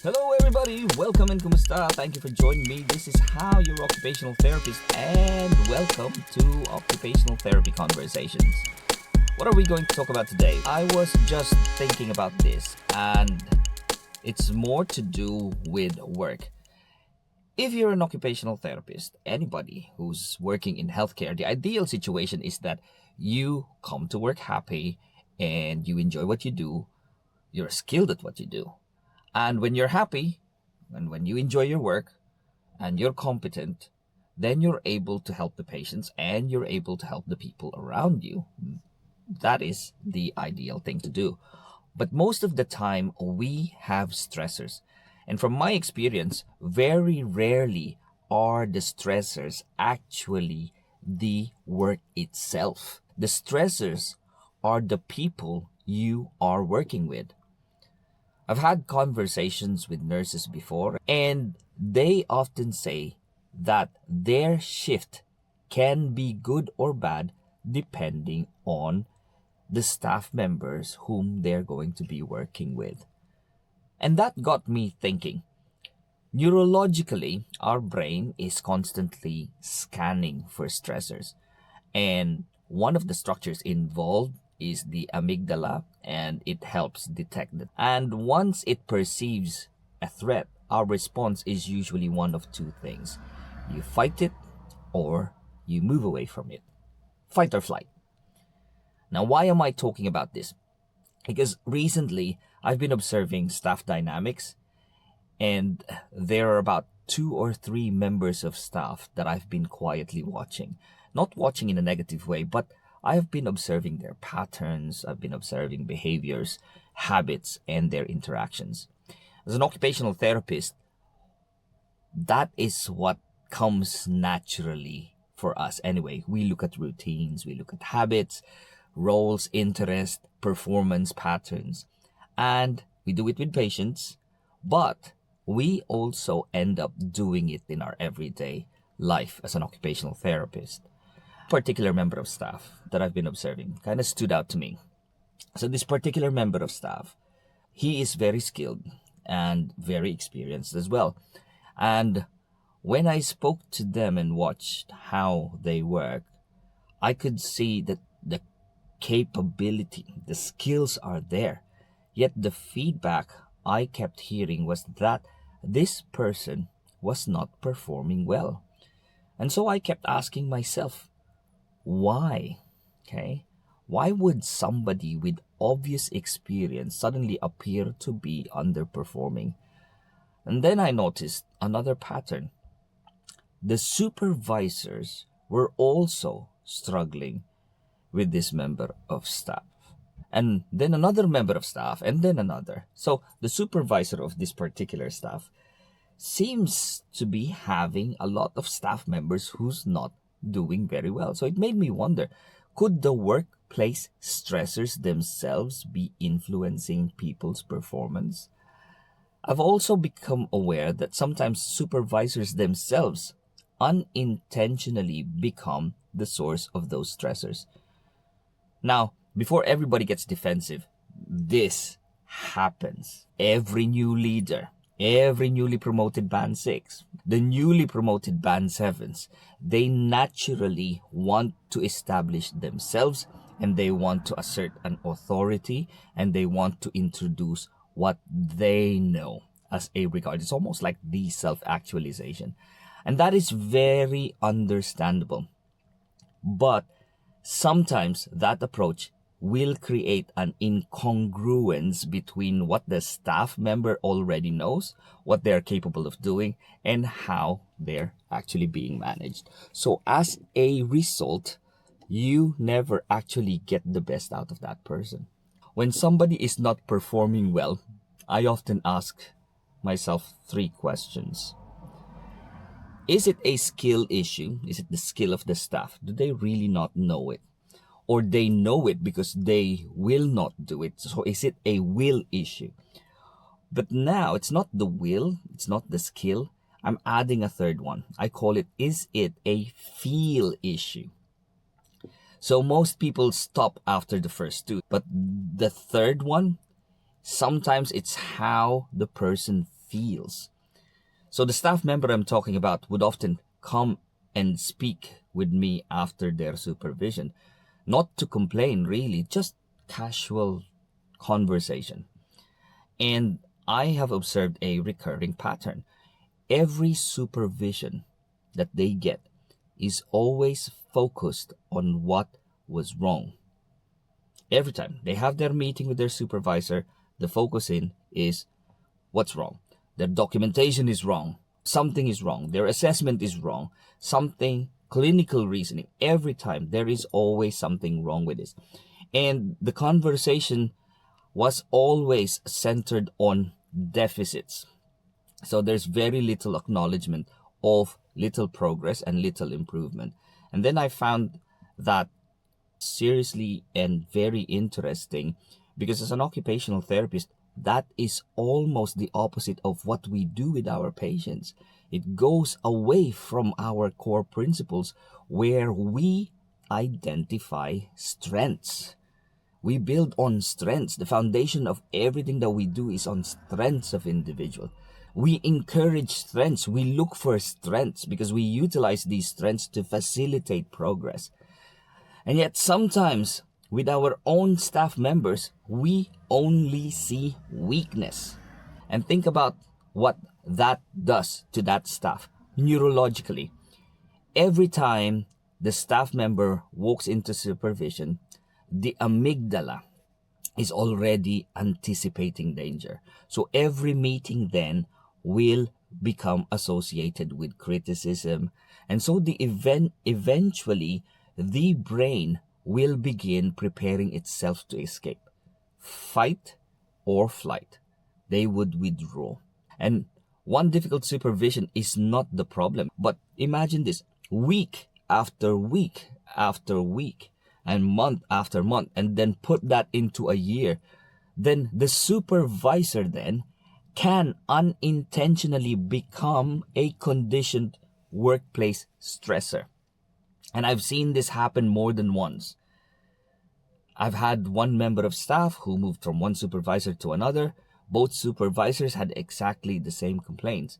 Hello everybody, welcome and kumusta? Thank you for joining me. This is How Your Occupational Therapist and welcome to Occupational Therapy Conversations. What are we going to talk about today? I was just thinking about this and it's more to do with work. If you're an occupational therapist, anybody who's working in healthcare, the ideal situation is that you come to work happy and you enjoy what you do, you're skilled at what you do. And when you're happy, and when you enjoy your work, and you're competent, then you're able to help the patients and you're able to help the people around you. That is the ideal thing to do. But most of the time, we have stressors. And from my experience, very rarely are the stressors actually the work itself. The stressors are the people you are working with. I've had conversations with nurses before, and they often say that their shift can be good or bad depending on the staff members whom they're going to be working with. And that got me thinking. Neurologically, our brain is constantly scanning for stressors. And one of the structures involved is the amygdala, and it helps detect it. And once it perceives a threat, our response is usually one of two things. You fight it or you move away from it. Fight or flight. Now, why am I talking about this? Because recently I've been observing staff dynamics, and there are about 2 or 3 members of staff that I've been quietly watching. Not watching in a negative way, but I have been observing their patterns, I've been observing behaviors, habits, and their interactions. As an occupational therapist, that is what comes naturally for us anyway. We look at routines, we look at habits, roles, interest, performance patterns, and we do it with patients, but we also end up doing it in our everyday life as an occupational therapist. Particular member of staff that I've been observing kind of stood out to me. So this particular member of staff, he is very skilled and very experienced as well. And when I spoke to them and watched how they work, I could see that the capability, the skills are there. Yet the feedback I kept hearing was that this person was not performing well. And so I kept asking myself, why? Okay? Why would somebody with obvious experience suddenly appear to be underperforming? And then I noticed another pattern. The supervisors were also struggling with this member of staff. And then another member of staff, and then another. So the supervisor of this particular staff seems to be having a lot of staff members who's not doing very well. So it made me wonder, could the workplace stressors themselves be influencing people's performance? I've also become aware that sometimes supervisors themselves unintentionally become the source of those stressors. Now, before everybody gets defensive, this happens. Every new leader, every newly promoted Band 6, the newly promoted Band 7s, they naturally want to establish themselves, and they want to assert an authority, and they want to introduce what they know as a regard. It's almost like the self-actualization. And that is very understandable. But sometimes that approach will create an incongruence between what the staff member already knows, what they're capable of doing, and how they're actually being managed. So as a result, you never actually get the best out of that person. When somebody is not performing well, I often ask myself 3 questions. Is it a skill issue? Is it the skill of the staff? Do they really not know it? Or they know it because they will not do it. So is it a will issue? But now it's not the will, it's not the skill. I'm adding a third one. I call it, is it a feel issue? So most people stop after the first 2. But the third one, sometimes it's how the person feels. So the staff member I'm talking about would often come and speak with me after their supervision, not to complain really, just casual conversation. And I have observed a recurring pattern. Every supervision that they get is always focused on what was wrong. Every time they have their meeting with their supervisor, the focus in is what's wrong. Their documentation is wrong. Something is wrong. Their assessment is wrong. Something, clinical reasoning. Every time there is always something wrong with this. And the conversation was always centered on deficits. So there's very little acknowledgement of little progress and little improvement. And then I found that seriously and very interesting, because as an occupational therapist, that is almost the opposite of what we do with our patients. It goes away from our core principles where we identify strengths. We build on strengths. The foundation of everything that we do is on strengths of individual. We encourage strengths. We look for strengths because we utilize these strengths to facilitate progress. And yet sometimes with our own staff members, we only see weakness. And think about what that does to that staff neurologically. Every time the staff member walks into supervision, the amygdala is already anticipating danger. So every meeting then will become associated with criticism. And so eventually the brain will begin preparing itself to escape. Fight or flight. They would withdraw. And one difficult supervision is not the problem. But imagine this, week after week after week and month after month, and then put that into a year, then the supervisor then can unintentionally become a conditioned workplace stressor. And I've seen this happen more than once. I've had one member of staff who moved from one supervisor to another. Both supervisors had exactly the same complaints.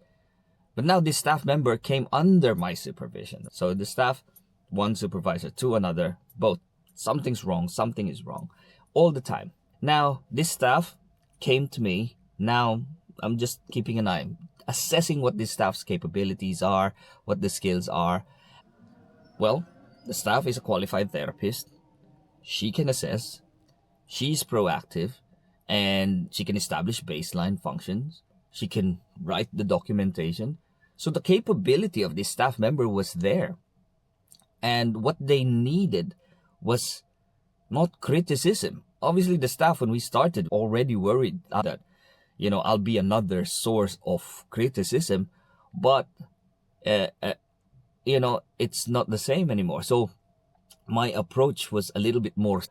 But now this staff member came under my supervision. So the staff, one supervisor to another, both, something's wrong, something is wrong, all the time. Now, this staff came to me. Now, I'm just keeping an eye, assessing what this staff's capabilities are, what the skills are. Well, the staff is a qualified therapist. She can assess, she's proactive, and she can establish baseline functions. She can write the documentation. So the capability of this staff member was there. And what they needed was not criticism. Obviously, the staff, when we started, already worried that, I'll be another source of criticism. But, it's not the same anymore. So my approach was a little bit more.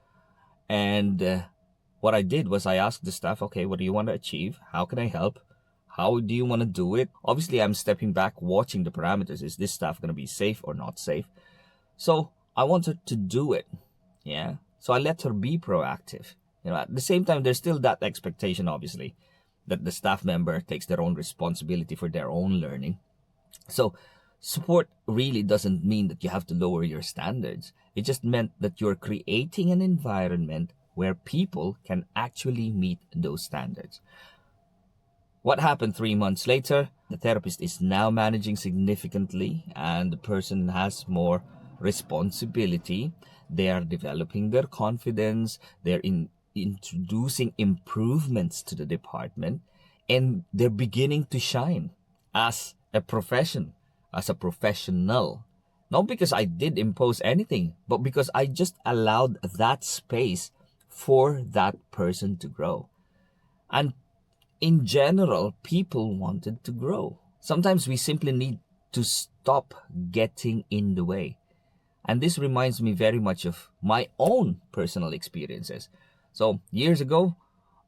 And what I did was I asked the staff, okay, what do you want to achieve? How can I help? How do you want to do it? Obviously, I'm stepping back, watching the parameters. Is this staff going to be safe or not safe? So I want her to do it. Yeah. So I let her be proactive. At the same time, there's still that expectation, obviously, that the staff member takes their own responsibility for their own learning. So support really doesn't mean that you have to lower your standards. It just meant that you're creating an environment where people can actually meet those standards. What happened 3 months later? The therapist is now managing significantly, and the person has more responsibility. They are developing their confidence. They're introducing improvements to the department, and they're beginning to shine as a profession, as a professional. Not because I did impose anything, but because I just allowed that space for that person to grow. And in general, people wanted to grow. Sometimes we simply need to stop getting in the way. And this reminds me very much of my own personal experiences. So years ago,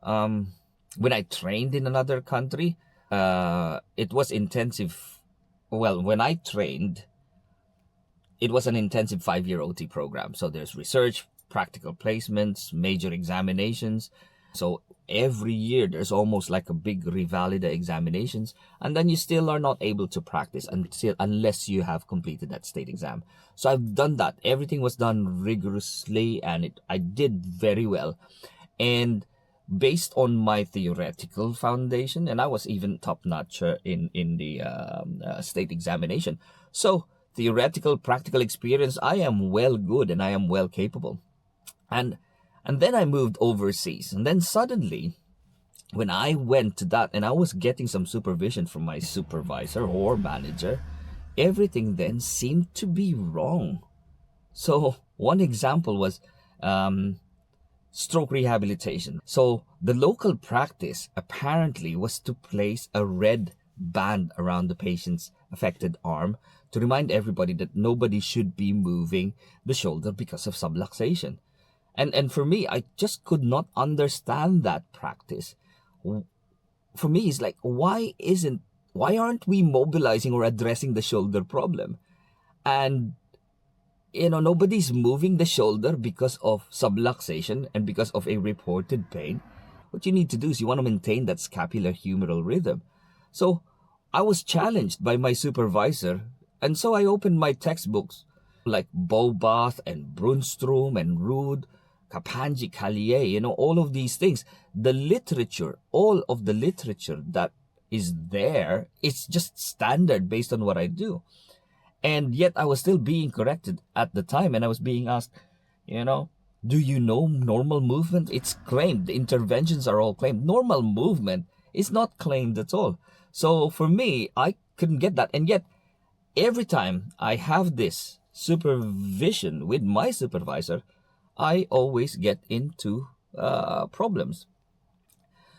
when I trained in another country, it was intensive. Well, when I trained, it was an intensive 5-year OT program. So there's research, practical placements, major examinations. So every year there's almost like a big revalida examinations, and then you still are not able to practice until unless you have completed that state exam. So I've done that. Everything was done rigorously, and I did very well. And based on my theoretical foundation, and I was even top notch in the state examination. So theoretical, practical experience, I am well good and I am well capable. And and then I moved overseas, and then suddenly when I went to that and I was getting some supervision from my supervisor or manager, everything then seemed to be wrong. So one example was stroke rehabilitation. So the local practice apparently was to place a red band around the patient's affected arm to remind everybody that nobody should be moving the shoulder because of subluxation. And for me, I just could not understand that practice. For me, it's like, why aren't we mobilizing or addressing the shoulder problem? And nobody's moving the shoulder because of subluxation and because of a reported pain. What you need to do is you want to maintain that scapular humeral rhythm. So I was challenged by my supervisor, and so I opened my textbooks like Bobath and Brunstrom and Rude, Kapanji Kallier, all of these things. The literature, all of the literature that is there, it's just standard based on what I do. And yet I was still being corrected at the time, and I was being asked, do you know normal movement? It's claimed. The interventions are all claimed. Normal movement is not claimed at all. So for me, I couldn't get that. And yet, every time I have this supervision with my supervisor, I always get into problems.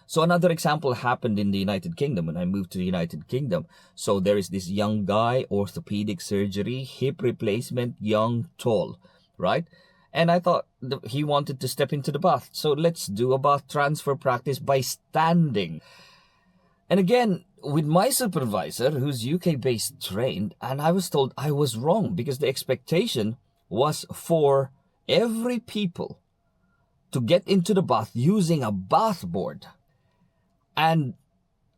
So another example happened in the United Kingdom when I moved to the United Kingdom. So there is this young guy, orthopedic surgery, hip replacement, young, tall, right? And I thought he wanted to step into the bath. So let's do a bath transfer practice by standing. And again, with my supervisor, who's UK-based trained, and I was told I was wrong because the expectation was for every people to get into the bath using a bath board. And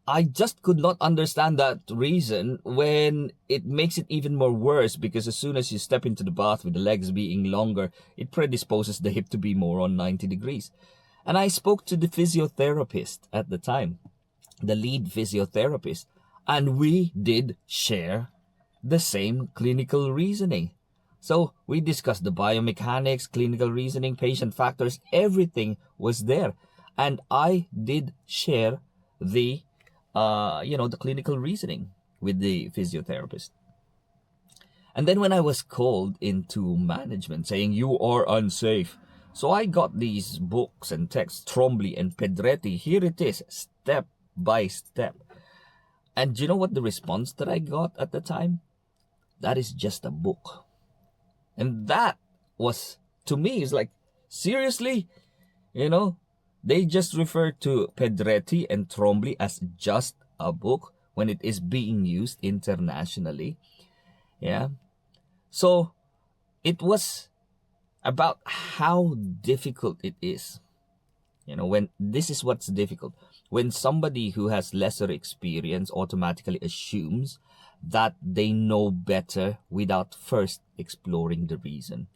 I just could not understand that reason when it makes it even more worse, because as soon as you step into the bath with the legs being longer, it predisposes the hip to be more on 90 degrees. And I spoke to the physiotherapist at the time, the lead physiotherapist, and we did share the same clinical reasoning. So we discussed the biomechanics, clinical reasoning, patient factors, everything was there. And I did share the clinical reasoning with the physiotherapist. And then when I was called into management saying you are unsafe, so I got these books and texts, Trombley and Pedretti. Here it is, step by step. And do you know what the response that I got at the time? That is just a book. And that was, to me, is like, seriously? They just refer to Pedretti and Trombley as just a book when it is being used internationally. Yeah. So it was about how difficult it is. When this is what's difficult. When somebody who has lesser experience automatically assumes that they know better without first exploring the reason.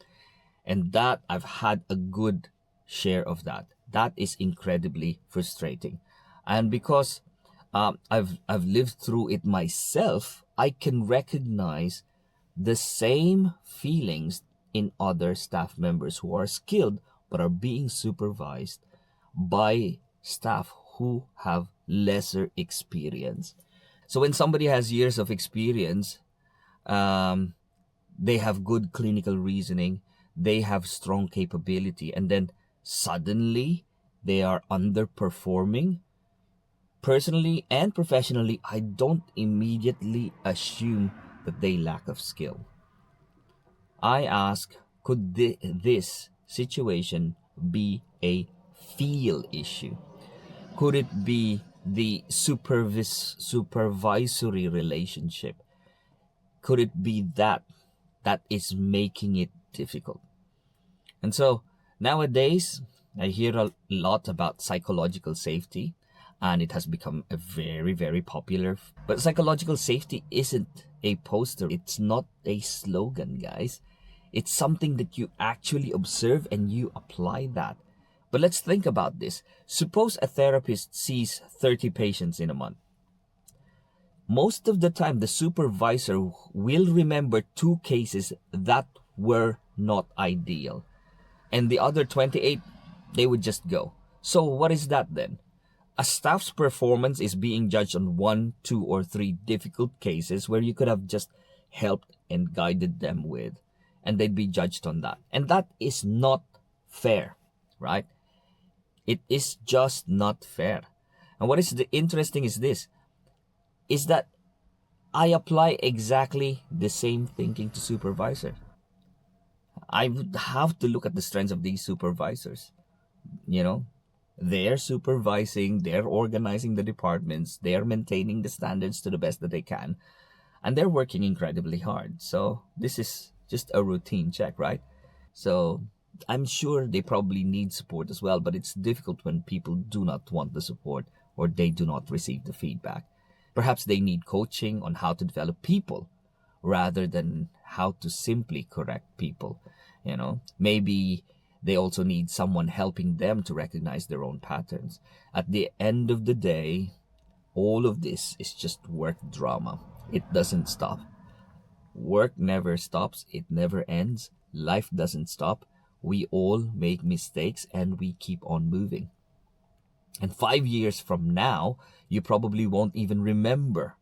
And that I've had a good share of that. That is incredibly frustrating. And because I've lived through it myself, I can recognize the same feelings in other staff members who are skilled but are being supervised by staff who have lesser experience. So when somebody has years of experience, they have good clinical reasoning, they have strong capability, and then suddenly they are underperforming. Personally and professionally, I don't immediately assume that they lack of skill. I ask, could this situation be a feel issue? Could it be the supervisory relationship? Could it be that is making it difficult? And so nowadays, I hear a lot about psychological safety, and it has become a very, very popular. But psychological safety isn't a poster, it's not a slogan, guys. It's something that you actually observe and you apply that. But let's think about this. Suppose a therapist sees 30 patients in a month. Most of the time, the supervisor will remember two cases that were not ideal, and the other 28, they would just go. So what is that then? A staff's performance is being judged on one, two, or three difficult cases where you could have just helped and guided them with, and they'd be judged on that. And that is not fair, right? It is just not fair. And what is the interesting is this, is that I apply exactly the same thinking to supervisor. I would have to look at the strengths of these supervisors. You know, they're supervising, they're organizing the departments, they're maintaining the standards to the best that they can, and they're working incredibly hard. So this is just a routine check, right? So I'm sure they probably need support as well, but it's difficult when people do not want the support or they do not receive the feedback. Perhaps they need coaching on how to develop people rather than how to simply correct people. Maybe they also need someone helping them to recognize their own patterns. At the end of the day, all of this is just work drama. It doesn't stop. Work never stops, it never ends. Life doesn't stop. We all make mistakes and we keep on moving. And 5 years from now, you probably won't even remember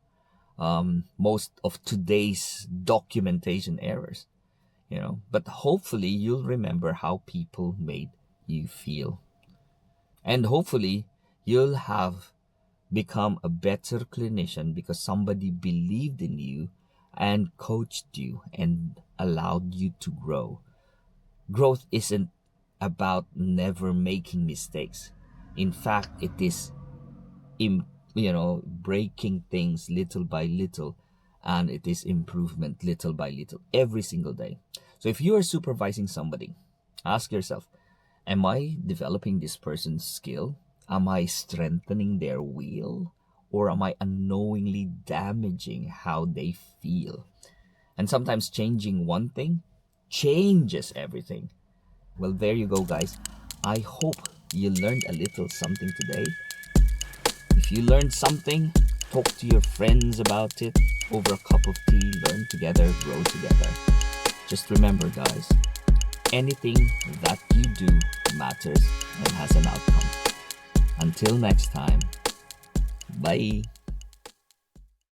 most of today's documentation errors. But hopefully you'll remember how people made you feel. And hopefully you'll have become a better clinician because somebody believed in you and coached you and allowed you to grow. Growth isn't about never making mistakes. In fact, it is breaking things little by little, and it is improvement little by little every single day. So if you are supervising somebody, ask yourself, am I developing this person's skill? Am I strengthening their will? Or am I unknowingly damaging how they feel? And sometimes changing one thing changes everything. Well, there you go, guys. I hope you learned a little something today. If you learned something, talk to your friends about it over a cup of tea. Learn together, grow together. Just remember, guys, anything that you do matters and has an outcome. Until next time, bye.